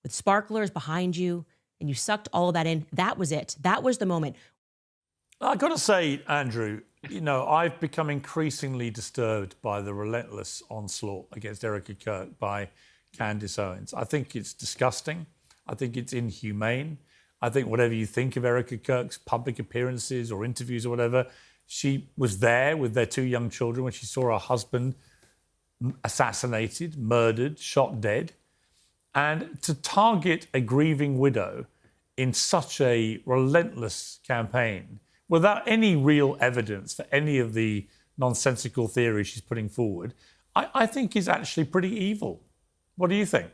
Speaker 10: with sparklers behind you, and you sucked all of that in. That was it. That was the moment.
Speaker 4: I've got to say, Andrew, I've become increasingly disturbed by the relentless onslaught against Erica Kirk by Candace Owens. I think it's disgusting. I think it's inhumane. I think whatever you think of Erica Kirk's public appearances or interviews or whatever, she was there with their 2 young children when she saw her husband assassinated, murdered, shot dead. And to target a grieving widow in such a relentless campaign without any real evidence for any of the nonsensical theories she's putting forward, I think is actually pretty evil. What do you think?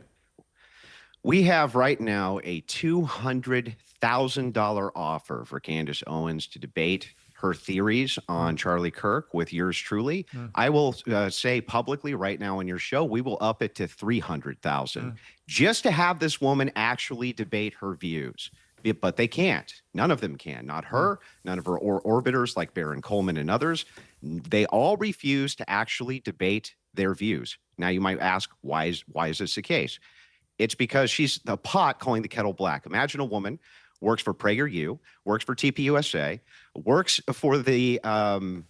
Speaker 2: We have right now a $200,000 offer for Candace Owens to debate her theories on Charlie Kirk with yours truly. I will say publicly right now on your show, we will up it to $300,000 just to have this woman actually debate her views. But they can't. None of them can. Not her, none of her orbiters like Baron Coleman and others. They all refuse to actually debate their views. Now you might ask, why is this the case? It's because she's the pot calling the kettle black. Imagine a woman works for PragerU, works for TPUSA, works for the, Ben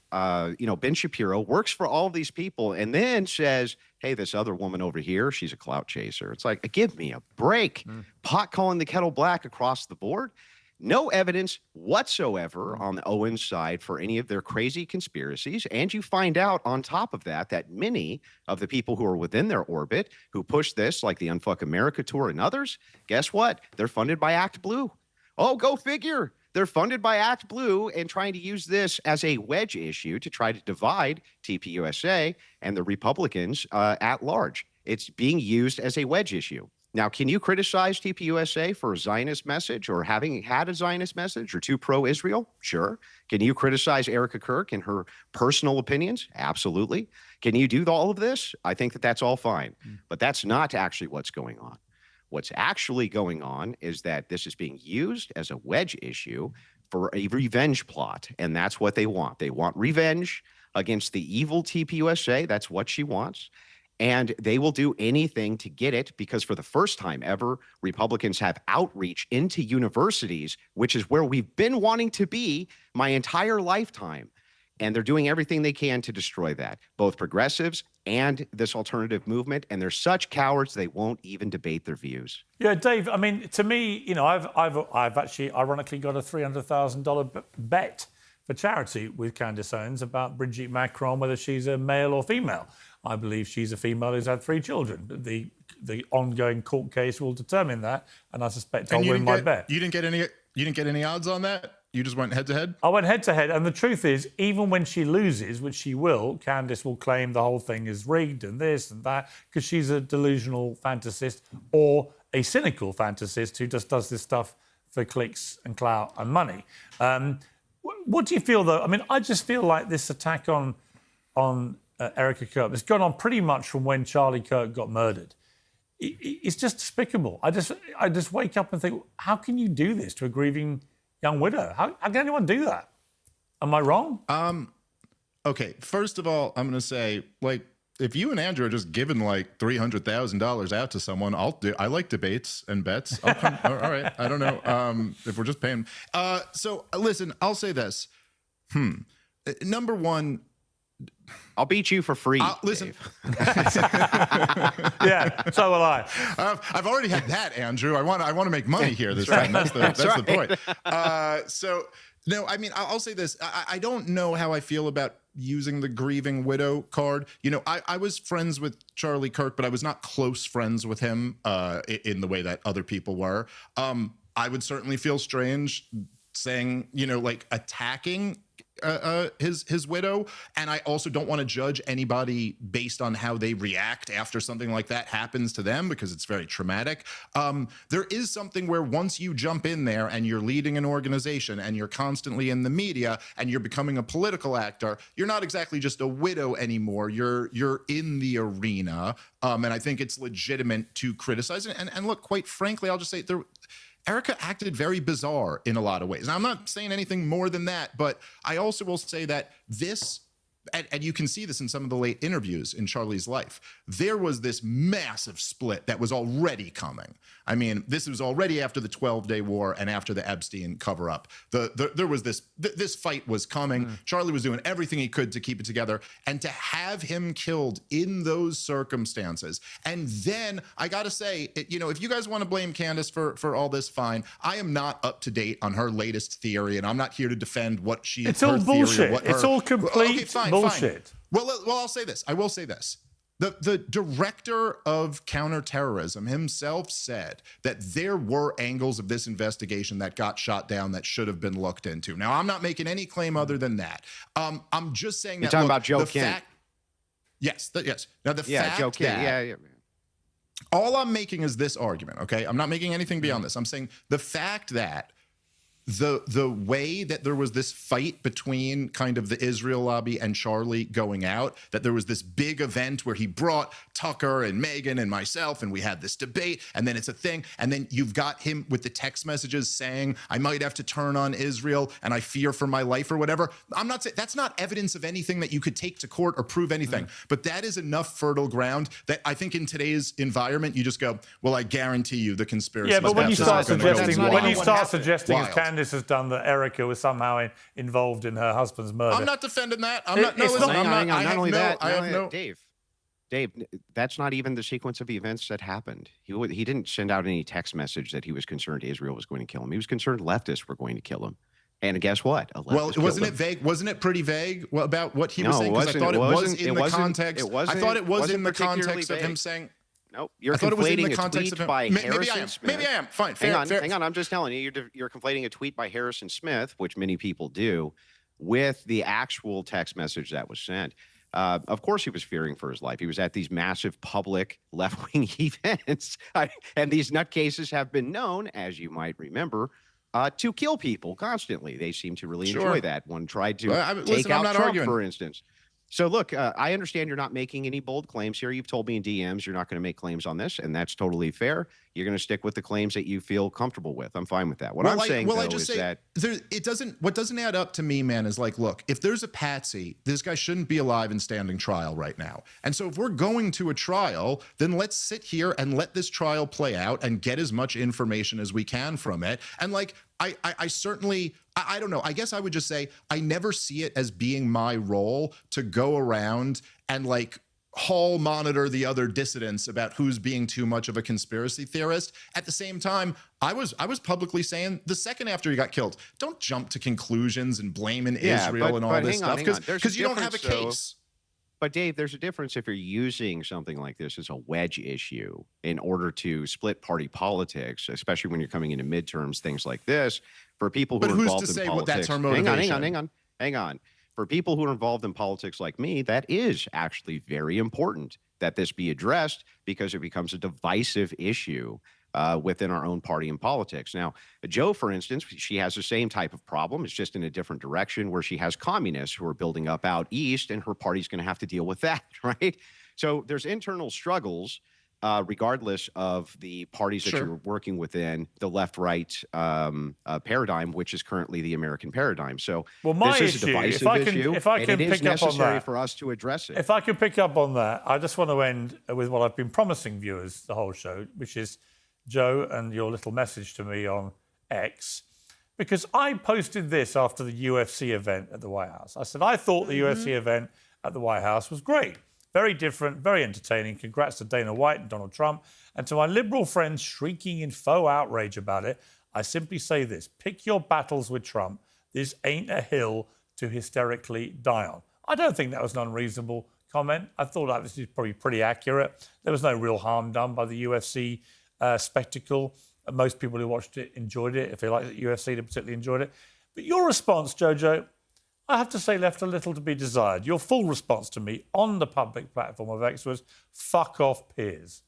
Speaker 2: Shapiro, works for all of these people, and then says, hey, this other woman over here, she's a clout chaser. It's like, give me a break. Pot calling the kettle black across the board. No evidence whatsoever on the Owens side for any of their crazy conspiracies. And you find out on top of that many of the people who are within their orbit who push this, like the Unfuck America Tour and others, guess what? They're funded by Act Blue. Oh, go figure. They're funded by Act Blue and trying to use this as a wedge issue to try to divide TPUSA and the Republicans at large. It's being used as a wedge issue. Now, can you criticize TPUSA for a Zionist message or having had a Zionist message or too pro-Israel? Sure. Can you criticize Erica Kirk and her personal opinions? Absolutely. Can you do all of this? I think that that's all fine. But that's not actually what's going on. What's actually going on is that this is being used as a wedge issue for a revenge plot, and that's what they want. They want revenge against the evil TPUSA. That's what she wants. And they will do anything to get it because for the first time ever, Republicans have outreach into universities, which is where we've been wanting to be my entire lifetime. And they're doing everything they can to destroy that, both progressives and this alternative movement. And they're such cowards, they won't even debate their views.
Speaker 4: Yeah, Dave, I mean, to me, you know, I've actually ironically got a $300,000 bet for charity with Candace Owens about Brigitte Macron, whether she's a male or female. I believe she's a female who's had 3 children. The ongoing court case will determine that, and I suspect I'll win my bet.
Speaker 3: You didn't get any odds on that? You just went head to head?
Speaker 4: I went head to head, and the truth is, even when she loses, which she will, Candace will claim the whole thing is rigged and this and that, because she's a delusional fantasist or a cynical fantasist who just does this stuff for clicks and clout and money. What do you feel, though? I mean, I just feel like this attack on Erica Kirk has gone on pretty much from when Charlie Kirk got murdered. It's just despicable. I just wake up and think, how can you do this to a grieving young widow? How can anyone do that? Am I wrong?
Speaker 3: Okay, first of all, I'm going to say, like, if you and Andrew are just giving like $300,000 out to someone, I like debates and bets. I'll come, all right, I don't know if we're just paying. So listen, I'll say this. Number one,
Speaker 2: I'll beat you for free.
Speaker 3: Listen.
Speaker 4: Yeah, so will I.
Speaker 3: I've already had that, Andrew. I want to make money here this time. That's the point. So no, I mean, I'll say this. I don't know how I feel about using the grieving widow card. You know, I was friends with Charlie Kirk, but I was not close friends with him in the way that other people were. I would certainly feel strange saying, you know, like attacking his widow, and I also don't want to judge anybody based on how they react after something like that happens to them, because it's very traumatic. There is something where once you jump in there and you're leading an organization and you're constantly in the media and you're becoming a political actor, you're not exactly just a widow anymore. You're in the arena, and I think it's legitimate to criticize it. And look, quite frankly, I'll just say Erica acted very bizarre in a lot of ways. And I'm not saying anything more than that, but I also will say that this, and you can see this in some of the late interviews in Charlie's life, there was this massive split that was already coming. I mean, this was already after the 12-day war and after the Epstein cover-up. There was this fight was coming. Charlie was doing everything he could to keep it together. And to have him killed in those circumstances. And then, I got to say, you know, if you guys want to blame Candace for all this, fine. I am not up to date on her latest theory, and I'm not here to defend what she...
Speaker 4: It's all bullshit. It's all complete bullshit.
Speaker 3: Well, I'll say this. I will say this. The director of counterterrorism himself said that there were angles of this investigation that got shot down that should have been looked into. Now, I'm not making any claim other than that. I'm just saying that...
Speaker 2: You're talking about Joe Kent.
Speaker 3: Yes. Now, the fact
Speaker 2: Joe Kent.
Speaker 3: that... All I'm making is this argument, okay? I'm not making anything beyond this. I'm saying the fact that the way that there was this fight between kind of the Israel lobby and Charlie going out, that there was this big event where he brought Tucker and Megyn and myself, and we had this debate, and then it's a thing, and then you've got him with the text messages saying, I might have to turn on Israel, and I fear for my life or whatever. I'm not saying that's not evidence of anything that you could take to court or prove anything, but that is enough fertile ground that I think in today's environment, you just go, well, I guarantee you the conspiracy.
Speaker 4: Yeah, but when you start suggesting
Speaker 3: Wild.
Speaker 4: as Candace has done, that Erica was somehow involved in her husband's murder.
Speaker 3: I'm not defending that.
Speaker 2: Dave, that's not even the sequence of events that happened. He didn't send out any text message that he was concerned Israel was going to kill him. He was concerned leftists were going to kill him. And guess what?
Speaker 3: Well, wasn't it vague? Wasn't it pretty vague about what he was saying? Because I thought it was in the context. I thought it was in the context of him saying.
Speaker 2: No, you're conflating a tweet by Harrison Smith.
Speaker 3: Maybe I am. Fine.
Speaker 2: Hang on. I'm just telling you, you're conflating a tweet by Harrison Smith, which many people do, with the actual text message that was sent. Of course, he was fearing for his life. He was at these massive public left-wing events, and these nutcases have been known, as you might remember, to kill people constantly. They seem to really enjoy that. One tried to take out Trump, for instance. So look, I understand you're not making any bold claims here. You've told me in DMs you're not going to make claims on this, and that's totally fair. You're going to stick with the claims that you feel comfortable with. I'm fine with that. What I'm saying, though, is that
Speaker 3: what doesn't add up to me, man, is like, look, if there's a patsy, this guy shouldn't be alive and standing trial right now. And so if we're going to a trial, then let's sit here and let this trial play out and get as much information as we can from it. And like, I certainly, I don't know. I guess I would just say I never see it as being my role to go around and like hall monitor the other dissidents about who's being too much of a conspiracy theorist. At the same time, I was publicly saying the second after he got killed, don't jump to conclusions and blaming Israel and all this stuff because you don't have a case.
Speaker 2: But Dave, there's a difference if you're using something like this as a wedge issue in order to split party politics, especially when you're coming into midterms, things like this. For people who are involved in politics,
Speaker 3: that's our motivation?
Speaker 2: hang on. For people who are involved in politics like me, that is actually very important that this be addressed because it becomes a divisive issue within our own party and politics. Now, Jo, for instance, she has the same type of problem. It's just in a different direction where she has communists who are building up out east, and her party's going to have to deal with that, right? So there's internal struggles regardless of the parties that you're working within, the left-right paradigm, which is currently the American paradigm. So this is a divisive issue, and it is necessary for us to address it.
Speaker 4: If I can pick up on that, I just want to end with what I've been promising viewers the whole show, which is Jo and your little message to me on X, because I posted this after the UFC event at the White House. I said, I thought the UFC event at the White House was great. Very different, very entertaining. Congrats to Dana White and Donald Trump. And to my liberal friends shrieking in faux outrage about it, I simply say this: pick your battles with Trump. This ain't a hill to hysterically die on. I don't think that was an unreasonable comment. I thought that was probably pretty accurate. There was no real harm done by the UFC spectacle. Most people who watched it enjoyed it. If they liked the UFC, they particularly enjoyed it. But your response, Jojo, I have to say, left a little to be desired. Your full response to me on the public platform of X was, fuck off, Piers.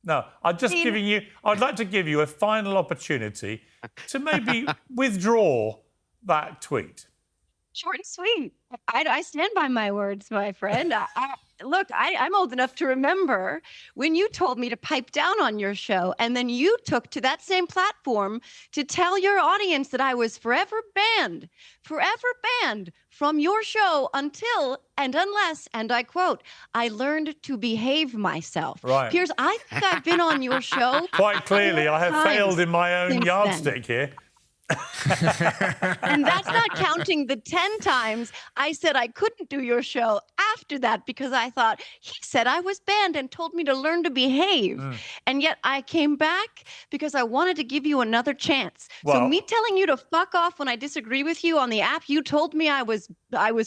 Speaker 4: Now, I'd like to give you a final opportunity to maybe withdraw that tweet.
Speaker 1: Short and sweet. I stand by my words, my friend. Look, I'm old enough to remember when you told me to pipe down on your show, and then you took to that same platform to tell your audience that I was forever banned from your show until and unless, and I quote, I learned to behave myself.
Speaker 4: Right.
Speaker 1: Piers, I think I've been on your show.
Speaker 4: Quite clearly, I have failed in my own yardstick here.
Speaker 1: And that's not counting the 10 times I said I couldn't do your show after that because I thought he said I was banned and told me to learn to behave. And yet I came back because I wanted to give you another chance.
Speaker 4: Well,
Speaker 1: so me telling you to fuck off when I disagree with you on the app you told me I was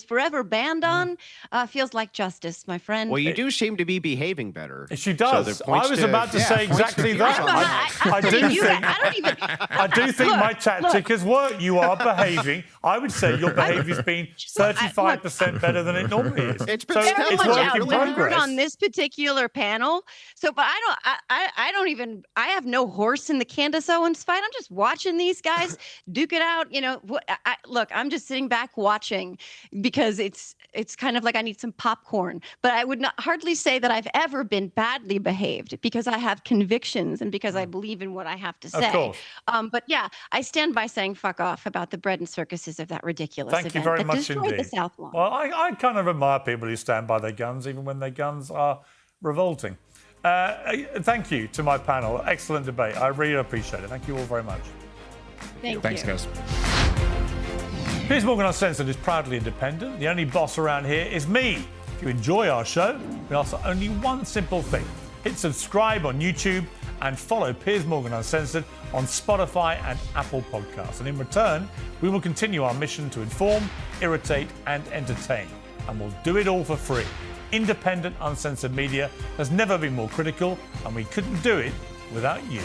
Speaker 1: forever banned on feels like justice, my friend.
Speaker 2: Well, you do seem to be behaving better.
Speaker 4: She does.
Speaker 2: So
Speaker 4: I was about to say exactly that. I do think my tactic has worked. You are behaving. I would say your behaviour's been 35% better than it normally is.
Speaker 2: It's been
Speaker 1: so much outnumbered on this particular panel. So, but I have no horse in the Candace Owens fight. I'm just watching these guys duke it out. You know, look, I'm just sitting back watching because it's kind of like I need some popcorn. But I would hardly say that I've ever been badly behaved because I have convictions and because I believe in what I have to say.
Speaker 4: Of course.
Speaker 1: But yeah, I stand by saying fuck off about the bread and circuses of that ridiculous
Speaker 4: event. Thank you very much indeed.
Speaker 1: The South Lawn.
Speaker 4: Well, I kind of admire people who stand by their guns, even when their guns are revolting. Thank you to my panel. Excellent debate. I really appreciate it. Thank you all very much.
Speaker 3: Thanks, guys.
Speaker 4: Piers Morgan Uncensored is proudly independent. The only boss around here is me. If you enjoy our show, we ask for only one simple thing. Hit subscribe on YouTube and follow Piers Morgan Uncensored on Spotify and Apple Podcasts. And in return, we will continue our mission to inform, irritate, and entertain. And we'll do it all for free. Independent, uncensored media has never been more critical, and we couldn't do it without you.